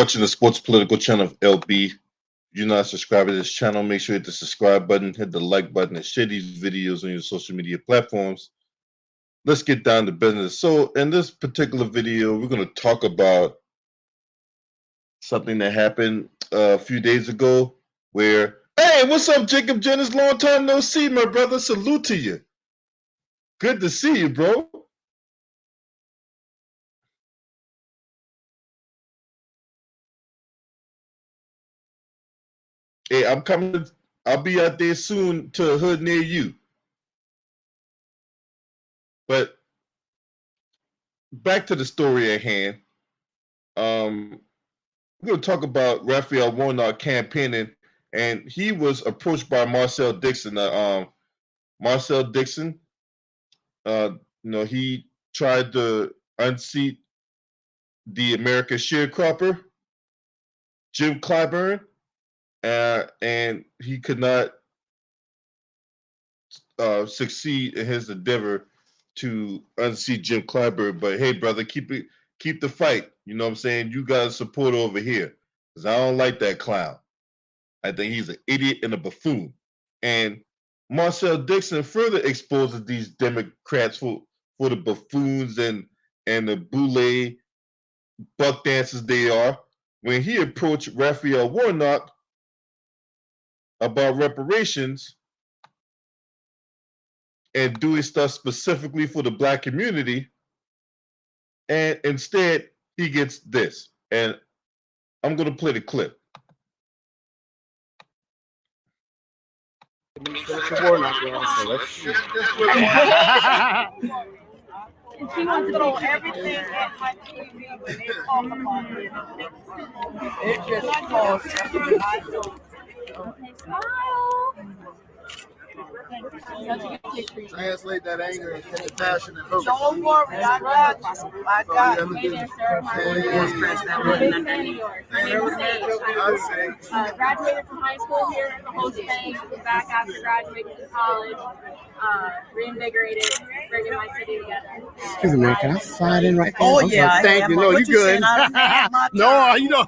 watching the sports political channel of LB. If you're not subscribed to this channel, make sure you hit the subscribe button, hit the like button, and share these videos on your social media platforms. Let's get down to business. So in this particular video, we're going to talk about something that happened a few days ago where, hey, what's up, Jacob Jennings? Long time no see, my brother. Salute to you. Good to see you, bro. Hey, I'm coming. I'll be out there soon to a hood near you. But back to the story at hand. We're going to talk about Raphael Warnock campaigning, and he was approached by Marcel Dixon. Marcel Dixon, he tried to unseat the American sharecropper, Jim Clyburn, and he could not succeed in his endeavor to unseat Jim Clyburn. But hey, brother, keep the fight. You know what I'm saying? You got support over here, because I don't like that clown. I think he's an idiot and a buffoon. And Marcel Dixon further exposes these Democrats for the buffoons and the boule buck dancers they are when he approached Raphael Warnock about reparations and doing stuff specifically for the black community. And instead, he gets this. And I'm going to play the clip. Warnock, so let's see. And she wants to throw everything at my TV when they talk about it. It just costs. Okay, smile. Translate that anger into passion and hope. Don't worry, I got you. I got you. Hey there, sir. My name is graduated from high school here in the whole thing. Back after graduating from college. Reinvigorated, bringing my city together. Excuse me, can I slide in right there? Oh, yeah. Thank you. No, you good. No, you know.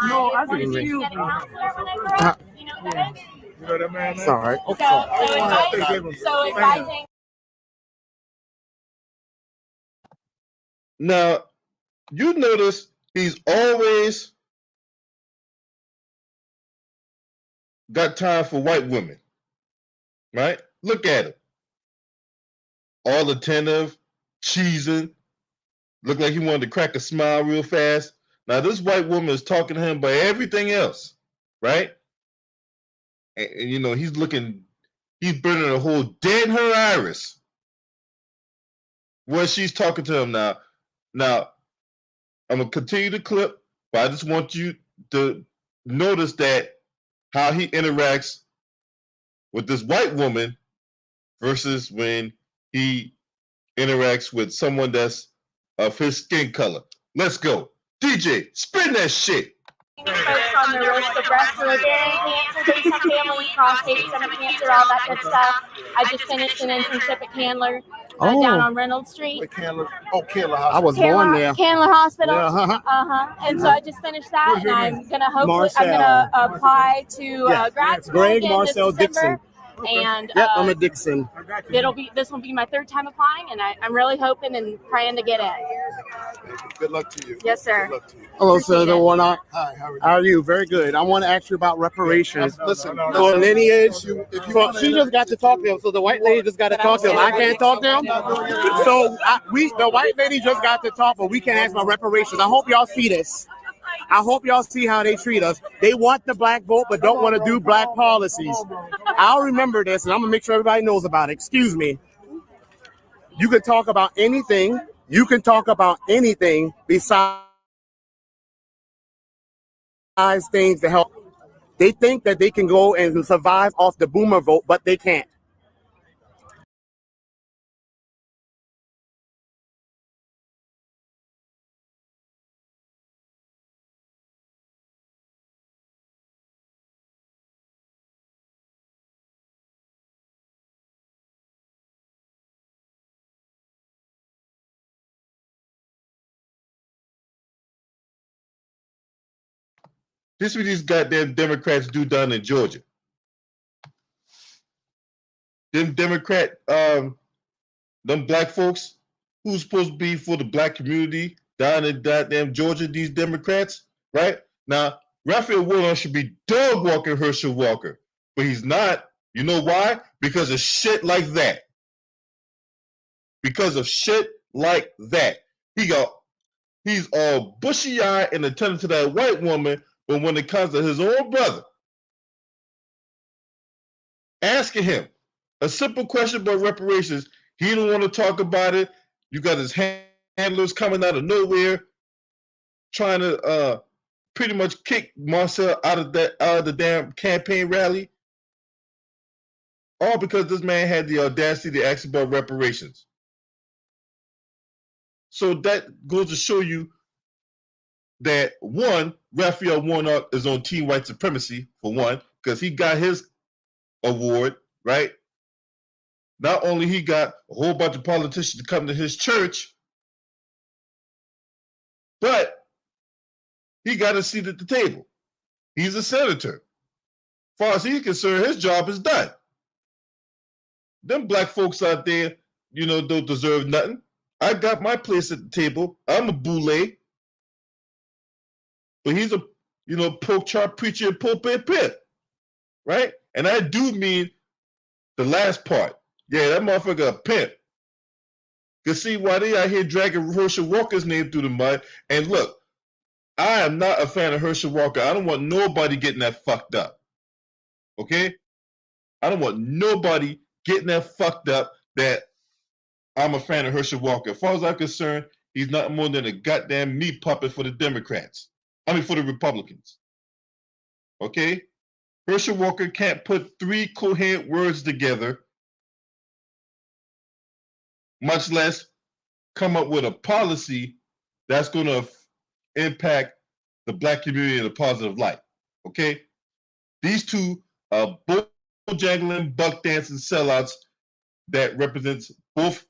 No, I wanted to be a counselor when I grew up. You know what that is? You know that man? It's all right. So advising. Now, you notice he's always got time for white women, right? Look at him. All attentive, cheesing, looked like he wanted to crack a smile real fast. Now, this white woman is talking to him about everything else, right? And he's burning a hole dead in her iris when she's talking to him now. Now, I'm going to continue the clip, but I just want you to notice that how he interacts with this white woman versus when he interacts with someone that's of his skin color. Let's go. DJ, spin that shit. Folks on the risk of breast or ovarian cancer, based on family, prostate, stomach cancer, all that good stuff. I just finished an internship at Candler down on Reynolds Street. Candler Hospital. I was born there. Candler Hospital. Yeah. And so I just finished that, and I'm gonna apply to grad school Greg again Marcel this December. Dixon. And Yep, I'm a Dixon. This will be my third time applying, and I'm really hoping and praying to get in. Good luck to you. Yes, sir. Good luck to you. Hello, Senator Warnock. Hi, how are you? Very good. I want to ask you about reparations. Listen, for lineage, she just got to talk to him. So the white lady just got to talk to him. I can't talk to him. So the white lady just got to talk, but we can't ask about reparations. I hope y'all see this. I hope y'all see how they treat us. They want the black vote, but don't want to do black policies. I'll remember this, and I'm going to make sure everybody knows about it. Excuse me. You can talk about anything. You can talk about anything besides things to help. They think that they can go and survive off the boomer vote, but they can't. This is what these goddamn Democrats do down in Georgia. Them them black folks who's supposed to be for the black community down in goddamn Georgia, these Democrats, right? Now, Raphael Warnock should be dog walking Herschel Walker, but he's not. You know why? Because of shit like that. Because of shit like that. He's all bushy-eyed and attentive to that white woman, but when it comes to his own brother, asking him a simple question about reparations, he don't want to talk about it. You got his handlers coming out of nowhere, trying to pretty much kick Marcel out of the damn campaign rally. All because this man had the audacity to ask about reparations. So that goes to show you that, one, Raphael Warnock is on Team White Supremacy, for one, because he got his award, right? Not only he got a whole bunch of politicians to come to his church, but he got a seat at the table. He's a senator. As far as he's concerned, his job is done. Them black folks out there, don't deserve nothing. I got my place at the table. I'm a boule. But he's a, pork chop preacher and pulpit pimp, right? And I do mean the last part. Yeah, that motherfucker a pimp. Because see, why they out here dragging Herschel Walker's name through the mud, and look, I am not a fan of Herschel Walker. I don't want nobody getting that fucked up. Okay? I don't want nobody getting that fucked up that I'm a fan of Herschel Walker. As far as I'm concerned, he's not more than a goddamn meat puppet for the Democrats. For the Republicans. Okay? Herschel Walker can't put 3 coherent words together, much less come up with a policy that's going to impact the black community in a positive light. Okay? These two are bull-jangling, buck-dancing sellouts that represents both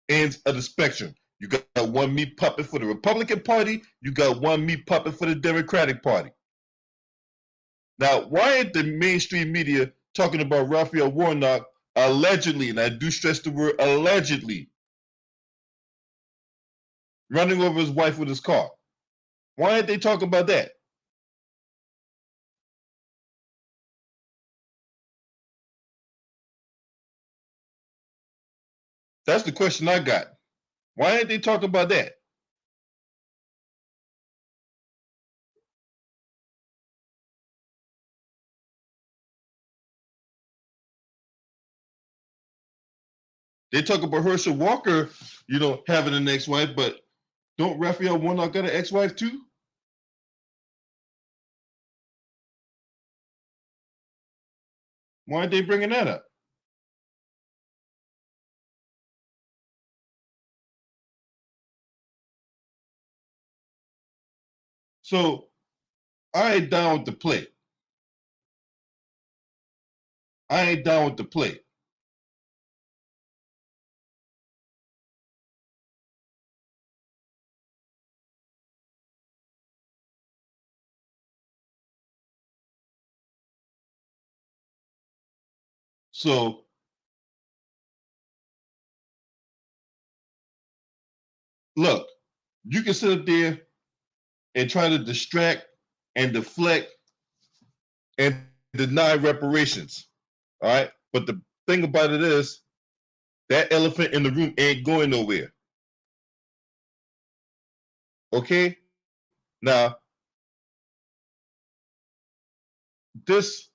ends of the spectrum. You got one meat puppet for the Republican Party. You got one meat puppet for the Democratic Party. Now, why ain't the mainstream media talking about Raphael Warnock allegedly, and I do stress the word allegedly, running over his wife with his car? Why ain't they talking about that? That's the question I got. Why ain't they talking about that? They talk about Herschel Walker, having an ex-wife, but don't Raphael Warnock got an ex-wife too? Why aren't they bringing that up? So, I ain't down with the play. I ain't down with the play. So, look, you can sit up there and try to distract and deflect and deny reparations. All right? But the thing about it is, that elephant in the room ain't going nowhere. Okay? Now, this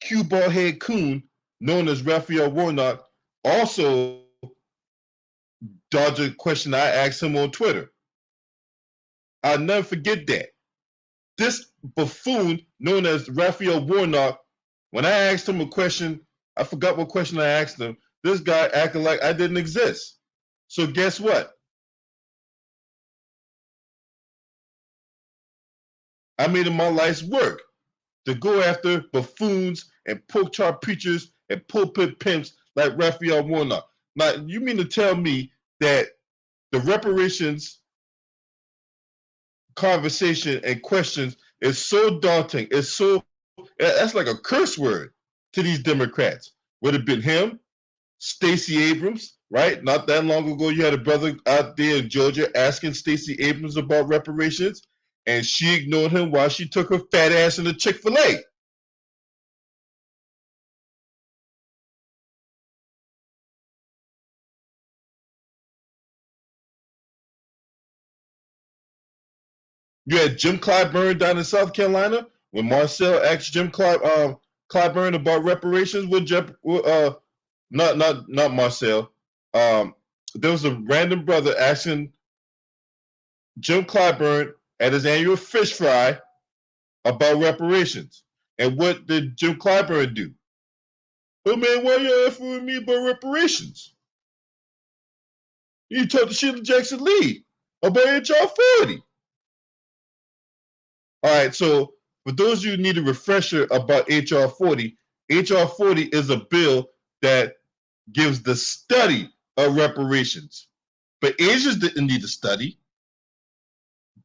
cue ball head coon, known as Raphael Warnock, also dodged a question I asked him on Twitter. I'll never forget that. This buffoon, known as Raphael Warnock, when I asked him a question, I forgot what question I asked him. This guy acted like I didn't exist. So guess what? I made it my life's work to go after buffoons and pork chop preachers and pulpit pimps like Raphael Warnock. Now, you mean to tell me that the reparations conversation and questions is so daunting. That's like a curse word to these Democrats. Would have been him, Stacey Abrams, right? Not that long ago, you had a brother out there in Georgia asking Stacey Abrams about reparations, and she ignored him while she took her fat ass into Chick-fil-A. You had Jim Clyburn down in South Carolina when Marcel asked Jim Clyburn about reparations. Not Marcel. There was a random brother asking Jim Clyburn at his annual fish fry about reparations. And what did Jim Clyburn do? Oh man, why you asking me about reparations? You talked to Sheila Jackson Lee about HR 40. All right, so for those of you who need a refresher about HR 40, HR 40 is a bill that gives the study of reparations. But Asians didn't need to study.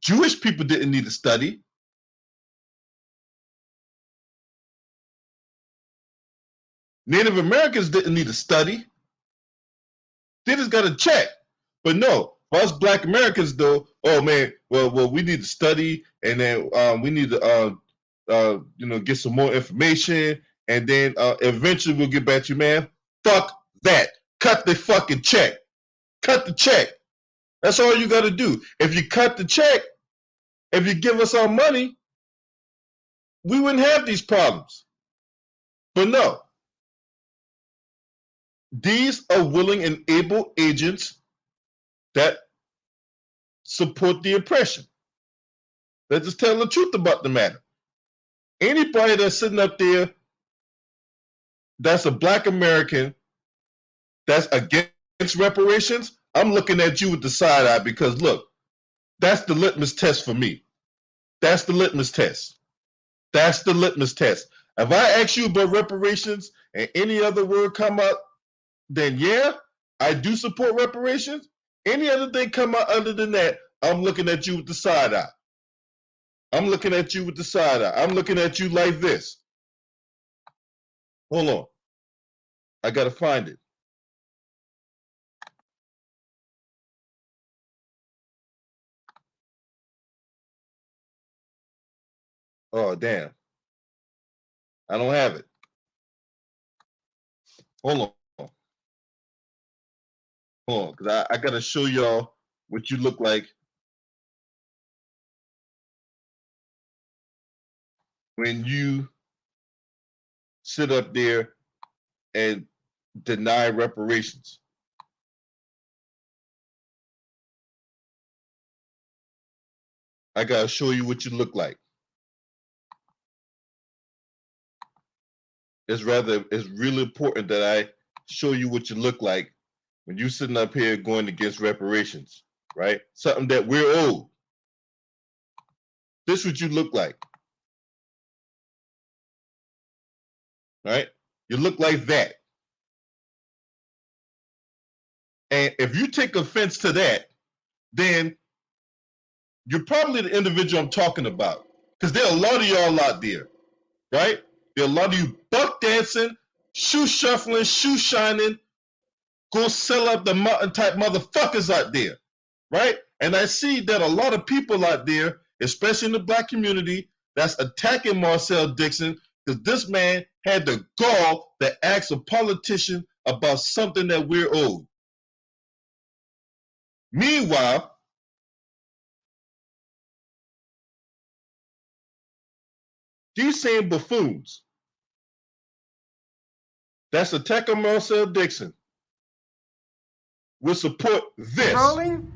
Jewish people didn't need to study. Native Americans didn't need to study. They just got to check. But no, for us Black Americans, though, oh man, well, we need to study, and then we need to, get some more information, and then eventually we'll get back to you, man. Fuck that. Cut the fucking check. Cut the check. That's all you got to do. If you cut the check, if you give us our money, we wouldn't have these problems. But no. These are willing and able agents that support the oppression. Let's just tell the truth about the matter. Anybody that's sitting up there that's a Black American that's against reparations, I'm looking at you with the side eye because, look, that's the litmus test for me. That's the litmus test. That's the litmus test. If I ask you about reparations and any other word come up, then yeah, I do support reparations. Any other thing come out other than that, I'm looking at you with the side eye. I'm looking at you with the side eye. I'm looking at you like this. Hold on. I got to find it. Oh, damn. I don't have it. Hold on. Hold on, because I got to show y'all what you look like when you sit up there and deny reparations. I got to show you what you look like. It's really important that I show you what you look like when you're sitting up here going against reparations, right? Something that we're owed. This is what you look like. Right? You look like that. And if you take offense to that, then you're probably the individual I'm talking about. Because there are a lot of y'all out there, right? There are a lot of you buck dancing, shoe shuffling, shoe shining, go sell up the mountain type motherfuckers out there, right? And I see that a lot of people out there, especially in the Black community, that's attacking Marcel Dixon because this man had the gall to ask a politician about something that we're owed. Meanwhile, these same buffoons that's attacking Marcel Dixon will support this. Rolling.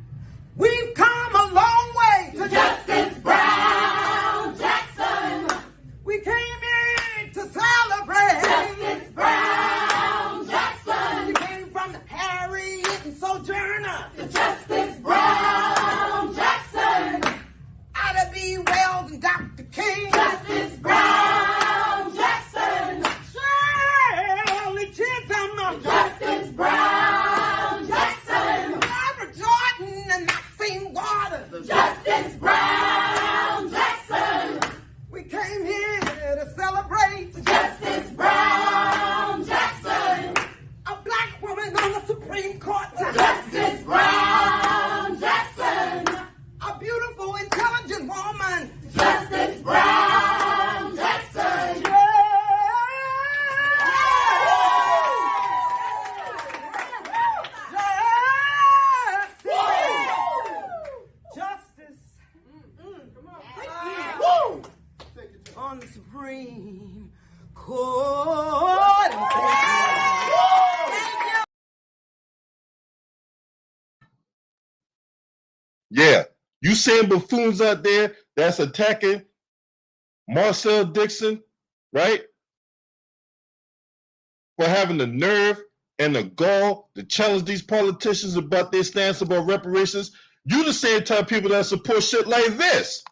We've come a long way to Justice Brown Jackson. We came in to celebrate Justice Brown Jackson. We came from the Harriet and Sojourner to Justice Brown Jackson. Ida B. Wells and Dr. King. Justice Brown Jackson. Shirley Chisholm. Justice Brown Jackson. Barbara Jordan and Maxine Waters. Justice Brown Jackson. on the Supreme Court. Yeah, you seeing buffoons out there that's attacking Marcel Dixon, right? For having the nerve and the gall to challenge these politicians about their stance about reparations. You the same type of people that support shit like this.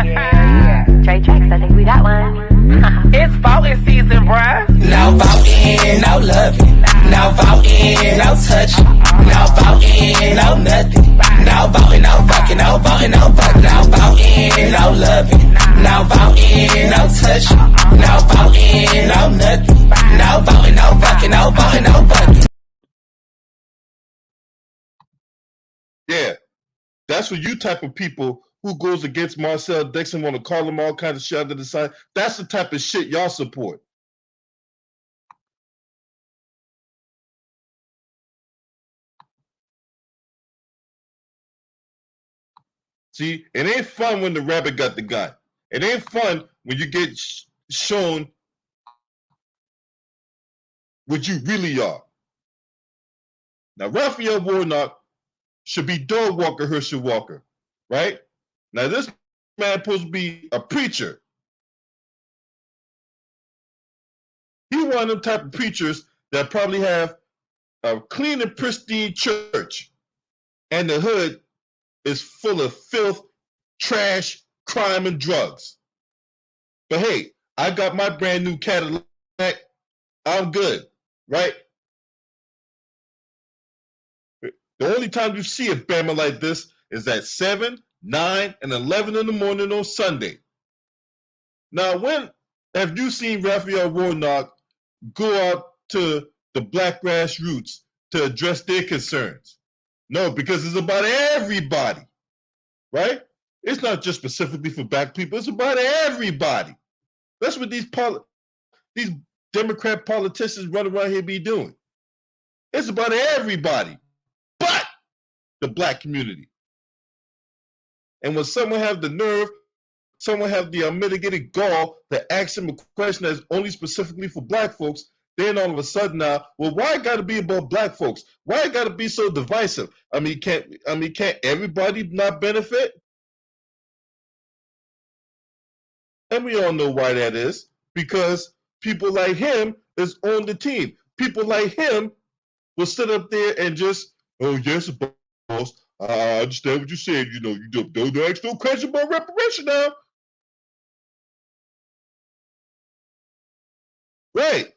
Yeah. Trey Tracks, I think we got one. It's voting season, bruh. No voting, no loving. No voting, no touching. No voting, no nothing. No voting, no fucking, no voting, no fucking. No voting, no loving. No voting, no touching. No voting, no nothing. No voting, no fucking, no voting, no fucking. Yeah, that's for you type of people who goes against Marcel Dixon, want to call him all kinds of shit under the side. That's the type of shit y'all support. See, it ain't fun when the rabbit got the gun. It ain't fun when you get shown what you really are. Now, Raphael Warnock should be dog walker, Herschel Walker, right? Now, this man supposed to be a preacher. He one of them type of preachers that probably have a clean and pristine church, and the hood is full of filth, trash, crime, and drugs. But hey, I got my brand new Cadillac. I'm good, right? The only time you see a Bama like this is at 7, 9, and 11 in the morning on Sunday. Now, when have you seen Raphael Warnock go out to the black grassroots to address their concerns? No, because it's about everybody, right? It's not just specifically for black people. It's about everybody. That's what these Democrat politicians running around here be doing. It's about everybody, but the black community. And when someone have the nerve, someone have the unmitigated gall to ask them a question that's only specifically for black folks, then all of a sudden now, well, why it got to be about black folks? Why it got to be so divisive? Can't everybody not benefit? And we all know why that is, because people like him is on the team. People like him will sit up there and just, oh yes, boss, I understand what you said. You know, you don't ask no question about reparation now. Right.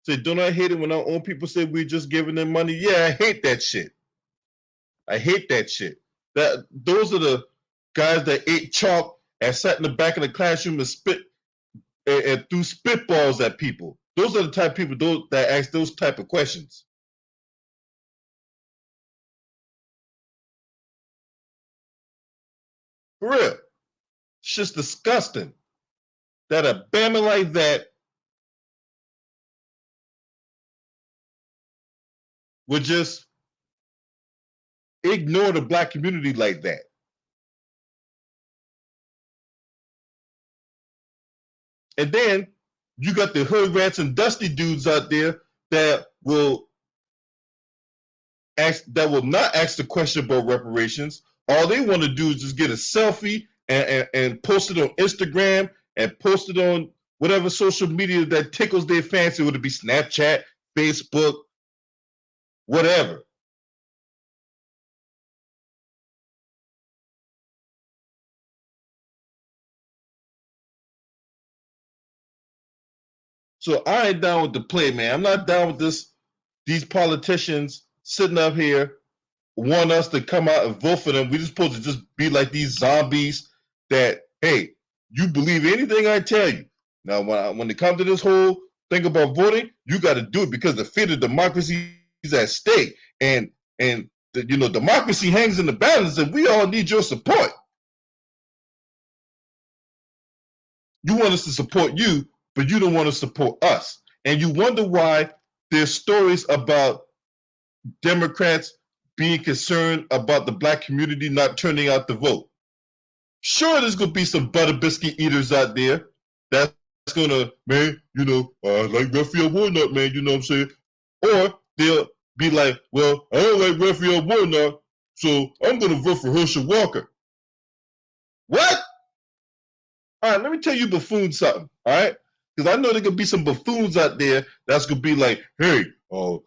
Say, don't I hate it when our own people say we're just giving them money? Yeah, I hate that shit. I hate that shit. Those are the guys that ate chalk and sat in the back of the classroom and spit and threw spitballs at people. Those are the type of people that ask those type of questions. For real. It's just disgusting that a Bama like that would just ignore the black community like that. And then you got the hood rats and dusty dudes out there that will not ask the question about reparations. All they want to do is just get a selfie and post it on Instagram and post it on whatever social media that tickles their fancy, would it be Snapchat, Facebook, whatever. So I ain't down with the play, man. I'm not down with these politicians sitting up here want us to come out and vote for them. We're just supposed to just be like these zombies that, hey, you believe anything I tell you. Now, when it comes to this whole thing about voting, you got to do it because the fate of democracy is at stake. And democracy hangs in the balance, and we all need your support. You want us to support you, but you don't want to support us. And you wonder why there's stories about Democrats being concerned about the black community not turning out to vote. Sure, there's going to be some butter biscuit eaters out there that's going to, man, like Raphael Warnock, man, you know what I'm saying? Or they'll be like, well, I don't like Raphael Warnock, so I'm going to vote for Herschel Walker. What? All right, let me tell you buffoon something, all right? Because I know there could be some buffoons out there that's going to be like, hey, well,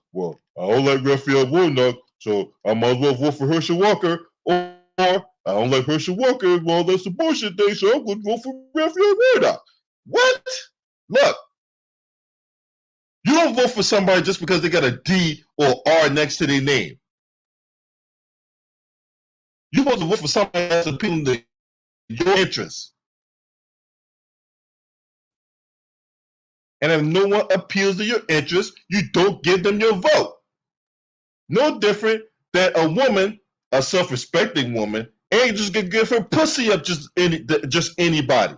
I don't like Raphael Warnock, so I might as well vote for Herschel Walker. Or I don't like Herschel Walker, well, that's a bullshit thing, so I'm going to vote for Raphael Warnock. What? Look, you don't vote for somebody just because they got a D or R next to their name. You're supposed to vote for somebody that's appealing to your interests. And if no one appeals to your interests, you don't give them your vote. No different than a woman, a self-respecting woman, ain't just gonna give her pussy up just anybody.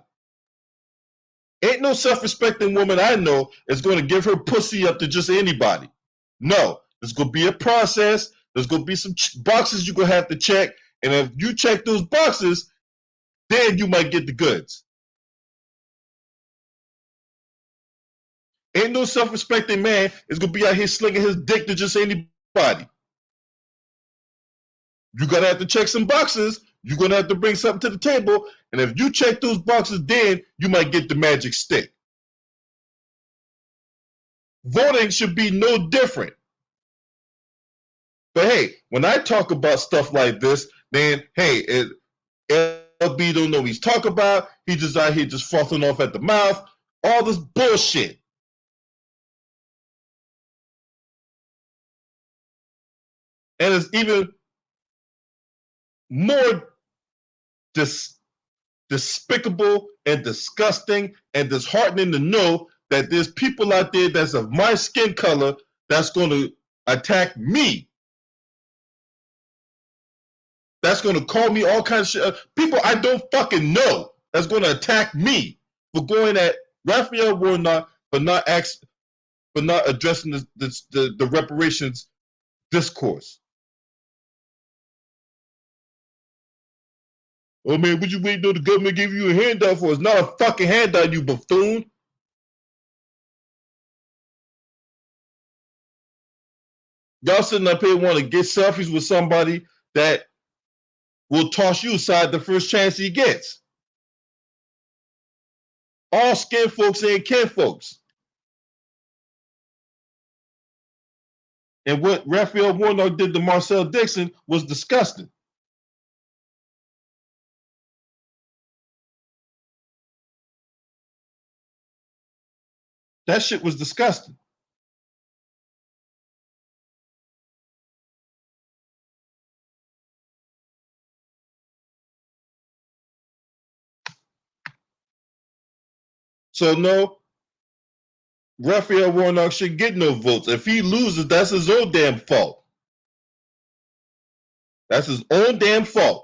Ain't no self-respecting woman I know is going to give her pussy up to just anybody. No, there's going to be a process. There's going to be some boxes you're going to have to check. And if you check those boxes, then you might get the goods. Ain't no self-respecting man is going to be out here slinging his dick to just anybody. You're going to have to check some boxes. You're going to have to bring something to the table. And if you check those boxes, then you might get the magic stick. Voting should be no different. But hey, when I talk about stuff like this, then hey, LB don't know what he's talking about. He's just out here just frothing off at the mouth. All this bullshit. And it's even more despicable and disgusting and disheartening to know that there's people out there that's of my skin color that's going to attack me. That's going to call me all kinds of shit. People I don't fucking know that's going to attack me for going at Raphael Warnock for not addressing the reparations discourse. Oh man, what you waiting on the government give you a handout for? It's not a fucking handout, you buffoon. Y'all sitting up here want to get selfies with somebody that will toss you aside the first chance he gets. All skin folks ain't kin folks. And what Raphael Warnock did to Marcel Dixon was disgusting. That shit was disgusting. So no, Raphael Warnock should get no votes. If he loses, that's his own damn fault. That's his own damn fault.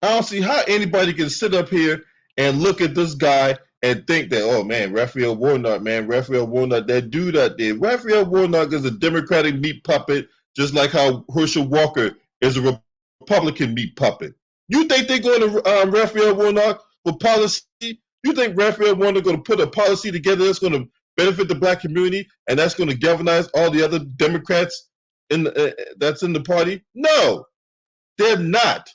I don't see how anybody can sit up here and look at this guy and think that, oh man, Raphael Warnock, that dude out there. Raphael Warnock is a Democratic meat puppet, just like how Herschel Walker is a Republican meat puppet. You think they're going to Raphael Warnock for policy? You think Raphael Warnock going to put a policy together that's going to benefit the black community and that's going to galvanize all the other Democrats that's in the party? No, they're not.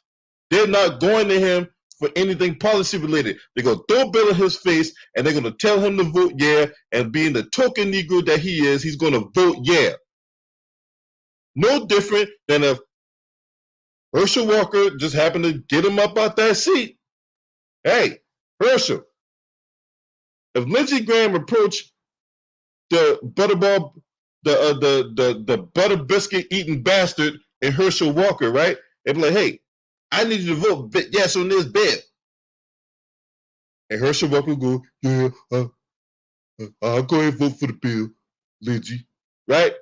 They're not going to him for anything policy related. They're going to throw a bill in his face and they're going to tell him to vote yeah, and being the token Negro that he is, he's going to vote yeah. No different than if Herschel Walker just happened to get him up out that seat. Hey, Herschel, if Lindsey Graham approached the butterball, the butter biscuit eating bastard in Herschel Walker, right? They'd be like, hey, I need you to vote yes on this bill. And Herschel Walker will go, yeah, I'll go ahead and vote for the bill, Lindsey, right?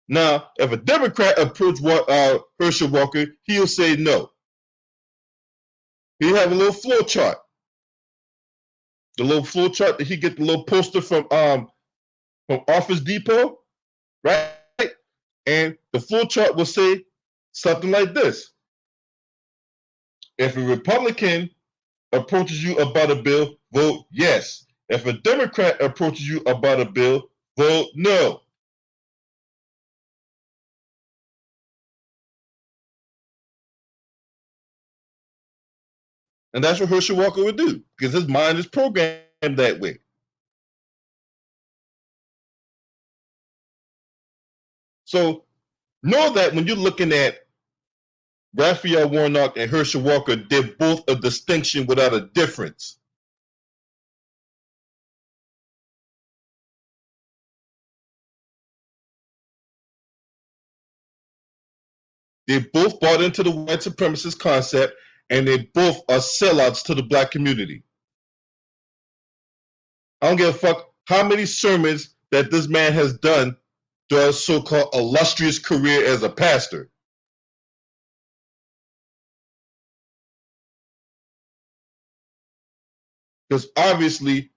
Now, if a Democrat approached Herschel Walker, he'll say no. He'll have a little flow chart. The little flow chart that he get the little poster from Office Depot, right? And the flow chart will say something like this. If a Republican approaches you about a bill, vote yes. If a Democrat approaches you about a bill, vote no. And that's what Herschel Walker would do, because his mind is programmed that way. So know that when you're looking at Raphael Warnock and Herschel Walker, they're both a distinction without a difference. They both bought into the white supremacist concept, and they both are sellouts to the black community. I don't give a fuck how many sermons that this man has done throughout his so-called illustrious career as a pastor. Because obviously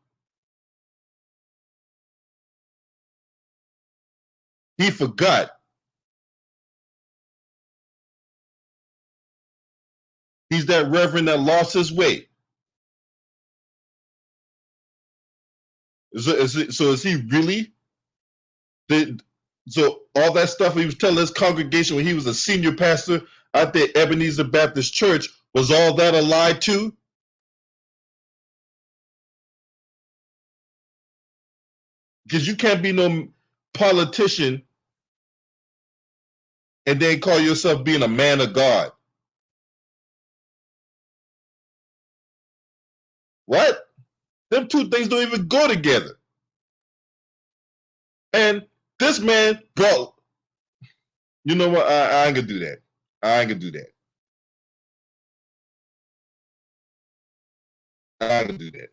he forgot. He's that reverend that lost his way. So is he really? So all that stuff he was telling his congregation when he was a senior pastor out there at Ebenezer Baptist Church, was all that a lie too? Because you can't be no politician and then call yourself being a man of God. What? Them two things don't even go together. And this man brought, you know what? I ain't gonna do that. I ain't gonna do that. I ain't gonna do that.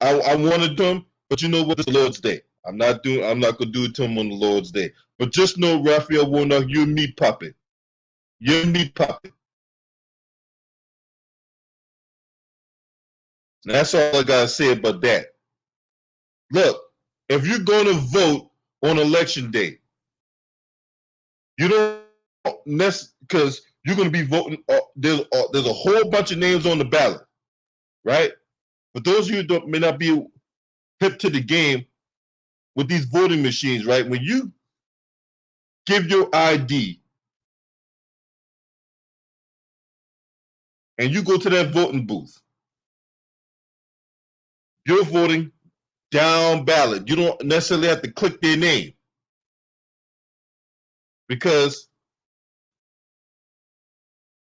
I wanted them, but you know what? It's the Lord's Day. I'm not gonna do it to him on the Lord's Day. But just know, Raphael Warnock, you're a meat puppet. You're a meat puppet. And that's all I gotta say about that. Look, if you're gonna vote on election day, you don't necessarily, because you're gonna be voting. There's a whole bunch of names on the ballot, right? But those of you who may not be hip to the game with these voting machines, right? When you give your ID and you go to that voting booth, you're voting down ballot. You don't necessarily have to click their name, because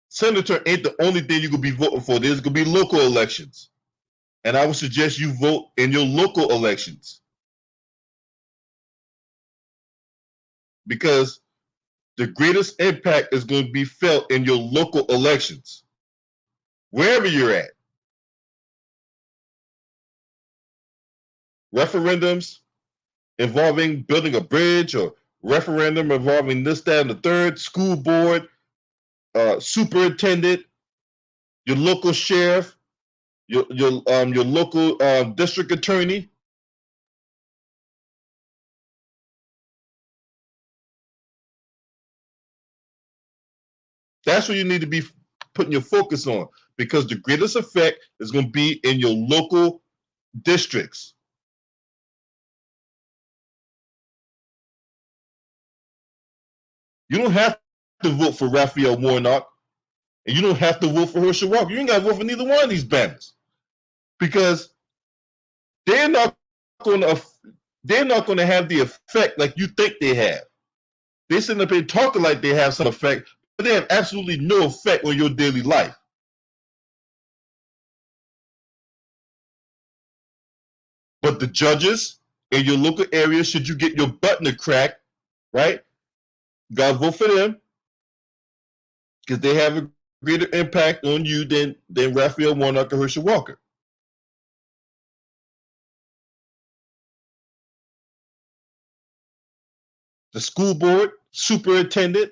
senator ain't the only thing you could be voting for. There's going to be local elections. And I would suggest you vote in your local elections, because the greatest impact is going to be felt in your local elections, wherever you're at. Referendums involving building a bridge, or referendum involving this, that, and the third, school board, superintendent, your local sheriff, your local district attorney. That's what you need to be putting your focus on, because the greatest effect is going to be in your local districts. You don't have to vote for Raphael Warnock, and you don't have to vote for Herschel Walker. You ain't got to vote for neither one of these banners, because they're not going to have the effect like you think they have. They sitting up here talking like they have some effect, but they have absolutely no effect on your daily life. But the judges in your local area, should you get your button cracked, right? You gotta vote for them, because they have a greater impact on you than Raphael Warnock or Herschel Walker. The school board, superintendent,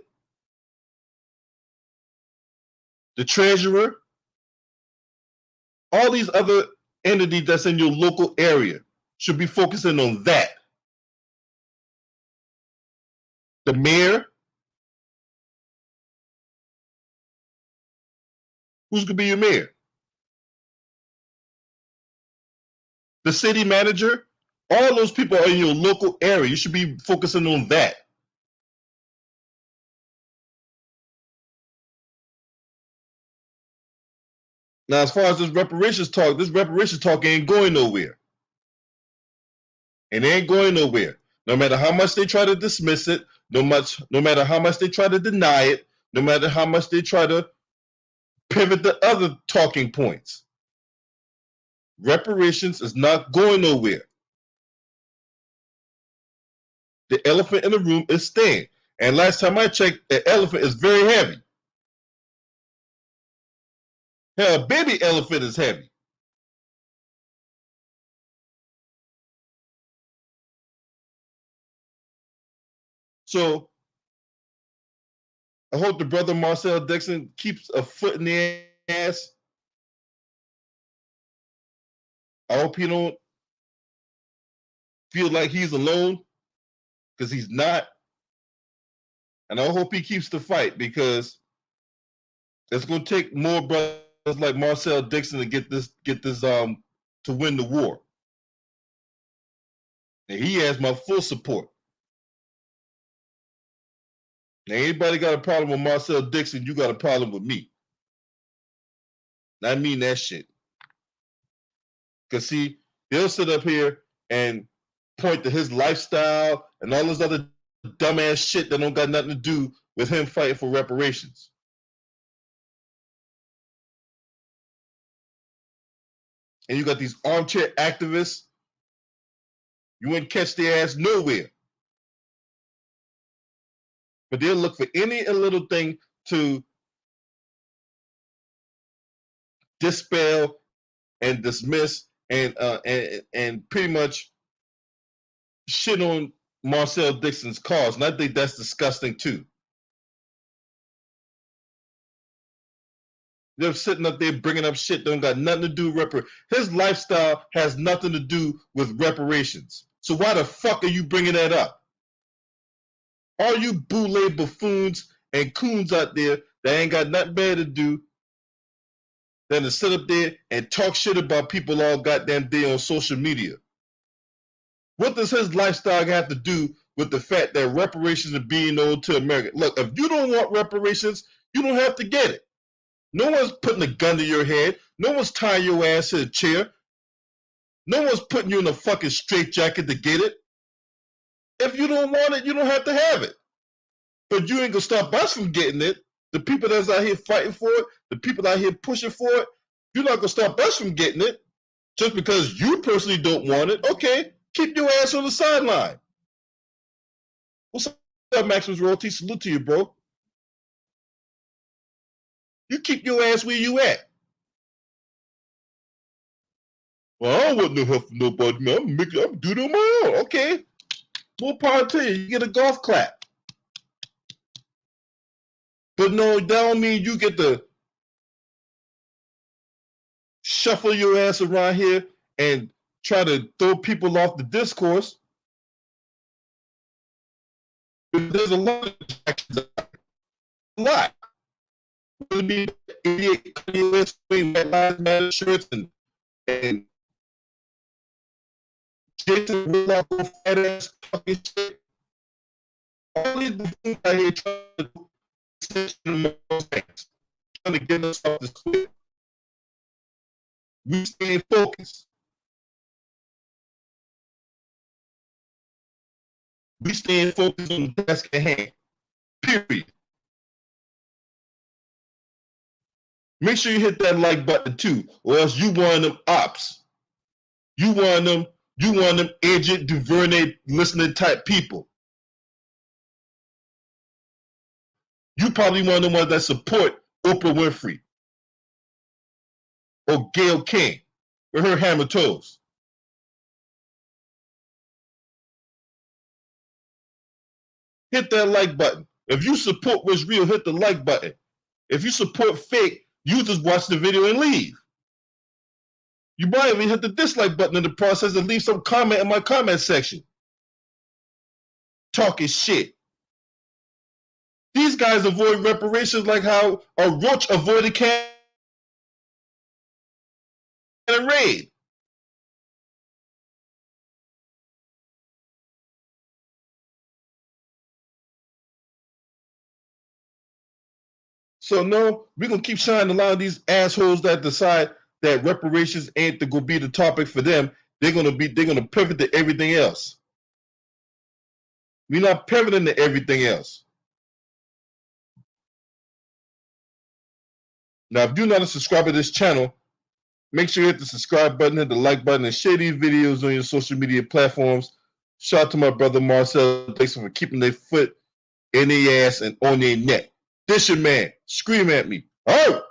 the treasurer, All these other entities that's in your local area should be focusing on that. The mayor, who's gonna be your mayor? The city manager, all those people are in your local area. You should be focusing on that. Now, as far as this reparations talk ain't going nowhere. It ain't going nowhere. No matter how much they try to dismiss it, no matter how much they try to deny it, no matter how much they try to pivot to other talking points. Reparations is not going nowhere. The elephant in the room is staying. And last time I checked, the elephant is very heavy. Hell, a baby elephant is heavy. So I hope the brother Marcel Dixon keeps a foot in the ass. I hope he don't feel like he's alone, because he's not. And I hope he keeps the fight, because it's going to take more brothers like Marcel Dixon to get this to win the war. And he has my full support. Now, anybody got a problem with Marcel Dixon, you got a problem with me. I mean that shit. Because, see, they'll sit up here and point to his lifestyle and all this other dumbass shit that don't got nothing to do with him fighting for reparations. And you got these armchair activists. You wouldn't catch their ass nowhere. But they'll look for any little thing to dispel and dismiss and pretty much shit on Marcel Dixon's cause. And I think that's disgusting too. They're sitting up there bringing up shit that don't got nothing to do with his lifestyle has nothing to do with reparations. So why the fuck are you bringing that up? All you boule buffoons and coons out there that ain't got nothing better to do than to sit up there and talk shit about people all goddamn day on social media. What does his lifestyle have to do with the fact that reparations are being owed to America? Look, if you don't want reparations, you don't have to get it. No one's putting a gun to your head. No one's tying your ass to a chair. No one's putting you in a fucking straitjacket to get it. If you don't want it, you don't have to have it. But you ain't gonna stop us from getting it. The people that's out here fighting for it, the people out here pushing for it, you're not gonna stop us from getting it just because you personally don't want it. Okay, keep your ass on the sideline. What's up, Maximus Royalty? Salute to you, bro. You keep your ass where you at. Well, I don't want no help from nobody, man. I'm doing it on my own. Okay. More power to you. You get a golf clap. But no, that don't mean you get to shuffle your ass around here and try to throw people off the discourse. There's a lot of distractions out there. A lot. There'll be idiot Kanye wearing Black Lives Matter shirts and Jason Whitlock fat ass talking shit. All these things out here trying to get us off this cliff. We stay focused. We stay focused on the task at hand. Period. Make sure you hit that like button too, or else you one of them ops. You one of them Agent Duvernay listening type people. You probably one of the ones that support Oprah Winfrey or Gayle King with her hammer toes. Hit that like button. If you support what's real, hit the like button. If you support fake, you just watch the video and leave. You might even hit the dislike button in the process and leave some comment in my comment section. Talking shit. These guys avoid reparations like how a roach avoided can and raid. So no, we're gonna keep shining a lot of these assholes that decide that reparations ain't to go be the topic for them. They're gonna pivot to everything else. We're not pivoting to everything else. Now, if you're not a subscriber to this channel, make sure you hit the subscribe button, hit the like button, and share these videos on your social media platforms. Shout out to my brother Marcel. Thanks for keeping their foot in their ass and on their neck. This your man. Scream at me. Oh!